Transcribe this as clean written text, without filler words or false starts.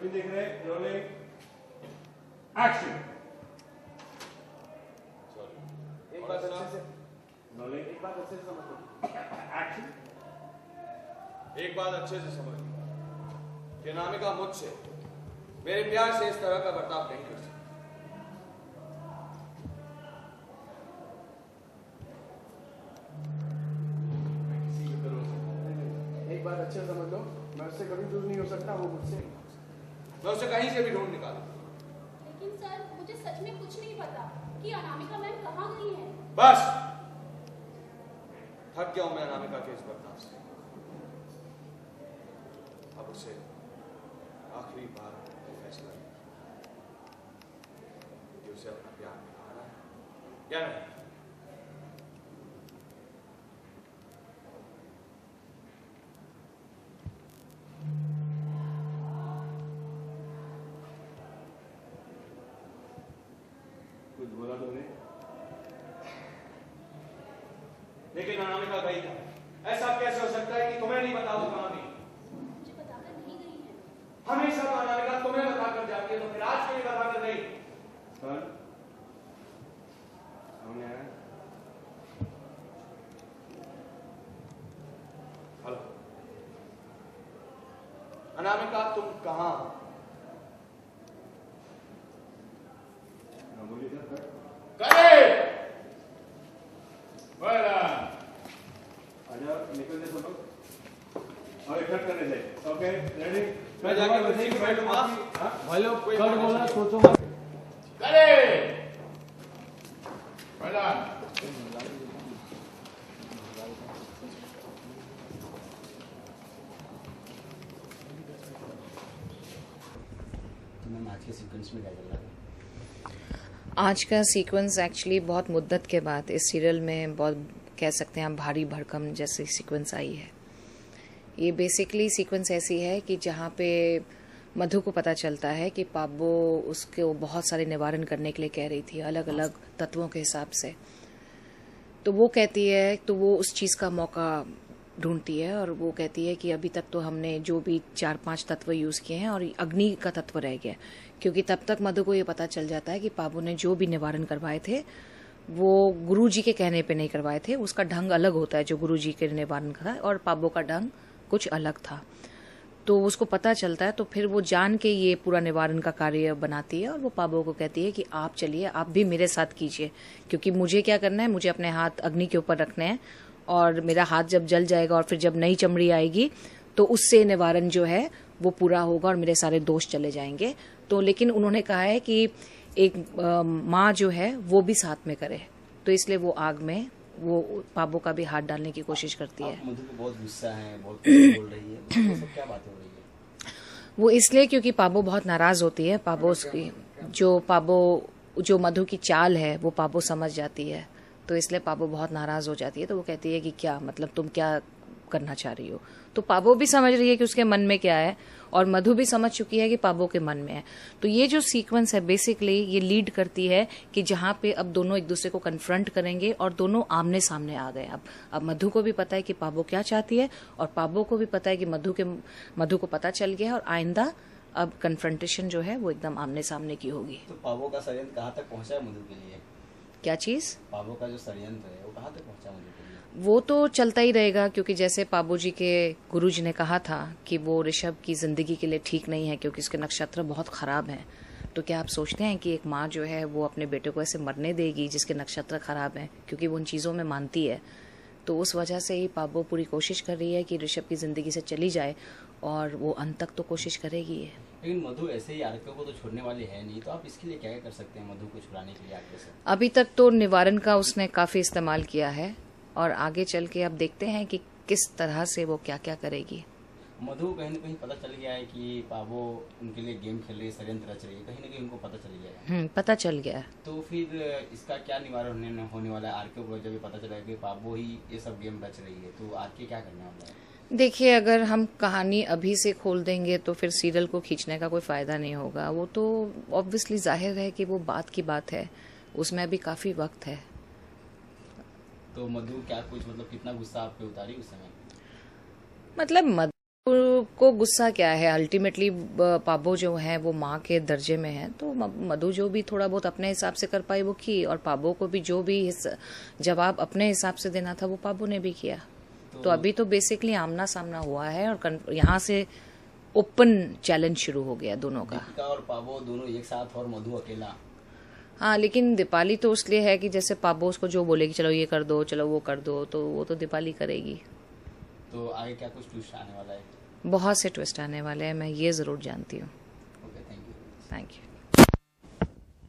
फिर देख रहे हैं, रोलिंग एक्शन। एक बात अच्छे से रोलिंग एक बात अच्छे से समझ लो। एक्शन। एक बात अच्छे से समझ लो कि अनामिका मुझसे मेरे प्यार से इस तरह का बर्ताव नहीं कर सकती। एक बात अच्छे से समझ लो, मैं उससे कभी दूर नहीं हो सकता, वो मुझसे मैं उसे कहीं से भी ढूंढ निकालू। लेकिन सर, मुझे सच में कुछ नहीं पता कि अनामिका मैम कहाँ गई है। बस थक गया हूं मैं अनामिका के इस बर्ताव से। अब उसे आखिरी बार फैसला कि उसे अपना प्यार निभाना है या नहीं। कुछ बोला तुमने? लेकिन अनामिका गई है। ऐसा कैसे हो सकता है कि तुम्हें नहीं बताओ कहां गई? मुझे बताकर नहीं गई है। हमेशा तो अनामिका तुम्हें बताकर जाती है, तो फिर आज क्यों नहीं बताकर गई? सर सामने आया। हेलो अनामिका, तुम कहां हो? हाँ बोलिए सर। करे आजा, निकलने सब लोग और एक कट करने जाए। Okay ready? मैं जाके वैसे ही बैठूंगा। भाई लोग कट बोला सोचो मत। करे आज के सीक्वेंस में क्या चल रहा है? आज का सीक्वेंस एक्चुअली बहुत मुद्दत के बाद इस सीरियल में बहुत कह सकते हैं आप भारी भरकम जैसी सीक्वेंस आई है। ये बेसिकली सीक्वेंस ऐसी है कि जहाँ पे मधु को पता चलता है कि पाब्बो उसको बहुत सारे निवारण करने के लिए कह रही थी अलग अलग तत्वों के हिसाब से। तो वो कहती है, तो वो उस चीज़ का मौका ढूंढती है और वो कहती है कि अभी तक तो हमने जो भी 4-5 तत्व यूज़ किए हैं और अग्नि का तत्व रह गया, क्योंकि तब तक मधु को ये पता चल जाता है कि पाब्बो ने जो भी निवारण करवाए थे वो गुरुजी के कहने पे नहीं करवाए थे। उसका ढंग अलग होता है जो गुरुजी के निवारण का था और पाब्बो का ढंग कुछ अलग था। तो उसको पता चलता है, तो फिर वो जान के ये पूरा निवारण का कार्य बनाती है और वो पाब्बो को कहती है कि आप चलिए, आप भी मेरे साथ कीजिए, क्योंकि मुझे क्या करना है, मुझे अपने हाथ अग्नि के ऊपर रखने हैं और मेरा हाथ जब जल जाएगा और फिर जब नई चमड़ी आएगी तो उससे निवारण जो है वो पूरा होगा और मेरे सारे दोष चले जाएंगे। तो लेकिन उन्होंने कहा है कि एक माँ जो है वो भी साथ में करे, तो इसलिए वो आग में वो पाब्बो का भी हाथ डालने की कोशिश करती है। मधु को बहुत गुस्सा है, बहुत कुछ बोल रही है, ये सब क्या बात हो रही है? वो इसलिए क्योंकि पाब्बो बहुत नाराज होती है। पाब्बो जो मधु की चाल है वो पाब्बो समझ जाती है, तो इसलिए पाब्बो बहुत नाराज हो जाती है। तो वो कहती है कि क्या मतलब तुम क्या करना चाह रही हो। तो पाब्बो भी समझ रही है कि उसके मन में क्या है और मधु भी समझ चुकी है कि पाब्बो के मन में है। तो ये जो सीक्वेंस है बेसिकली ये लीड करती है कि जहाँ पे अब दोनों एक दूसरे को कन्फ्रंट करेंगे और दोनों आमने सामने आ गए। अब मधु को भी पता है कि पाब्बो क्या चाहती है और पाब्बो को भी पता है कि मधु को पता चल गया है और आइंदा अब कन्फ्रंटेशन जो है वो एकदम आमने सामने की होगी। तो पाब्बो का षड्यंत्र कहाँ तक पहुँचा है मधु के लिए? क्या चीज? पाब्बो का जो षड्यंत्र है वो कहाँ तक पहुँचा मधु के लिए? वो तो चलता ही रहेगा, क्योंकि जैसे पाब्बो जी के गुरुजी ने कहा था कि वो ऋषभ की जिंदगी के लिए ठीक नहीं है क्योंकि उसके नक्षत्र बहुत खराब हैं। तो क्या आप सोचते हैं कि एक माँ जो है वो अपने बेटे को ऐसे मरने देगी जिसके नक्षत्र खराब हैं, क्योंकि वो उन चीज़ों में मानती है। तो उस वजह से ही पाब्बो पूरी कोशिश कर रही है कि ऋषभ की जिंदगी से चली जाए और वो अंत तक तो कोशिश करेगी है। लेकिन मधु ऐसे ही आर्के को तो छोड़ने वाली है नहीं, तो आप इसके लिए क्या कर सकते हैं मधु को छुड़ाने के लिए आर्के से? अभी तक तो निवारण का उसने काफी इस्तेमाल किया है और आगे चल के अब देखते हैं कि किस तरह से वो क्या क्या करेगी। मधु को कहीं ना कहीं पता चल गया है कि पाब्बो उनके लिए गेम खेल रही है, षड्यंत्र रच रही है, कहीं ना कहीं उनको पता चल गया है। पता चल गया है। तो फिर इसका क्या निवारण होने वाला है? आर्के को जब ये पता चला है कि पाब्बो ही ये सब गेम रच रही है, तो आर्के क्या करने वाला है? देखिए, अगर हम कहानी अभी से खोल देंगे तो फिर सीरियल को खींचने का कोई फायदा नहीं होगा। वो तो ऑब्वियसली जाहिर है कि वो बात की बात है, उसमें अभी काफी वक्त है। तो मधु क्या कुछ मतलब कितना गुस्सा आप पे उतारी उस समय? मतलब को गुस्सा क्या है, अल्टीमेटली पाबो जो है वो माँ के दर्जे में है, तो मधु जो भी थोड़ा बहुत अपने हिसाब से कर पाई वो की, और पाबो को भी जो भी जवाब अपने हिसाब से देना था वो पाबो ने भी किया। तो अभी तो बेसिकली आमना सामना हुआ है और यहाँ से ओपन चैलेंज शुरू हो गया दोनों का। दीपिका और पाबो दोनों एक साथ और मधु अकेला। हाँ, लेकिन दीपाली तो उसलिए है कि जैसे पाबो उसको जो बोलेगी चलो ये कर दो, चलो वो कर दो, तो वो तो दीपाली करेगी। तो आगे क्या कुछ ट्विस्ट आने वाला है? बहुत से ट्विस्ट आने वाले हैं, मैं ये जरूर जानती हूँ। Okay, thank you. Thank you.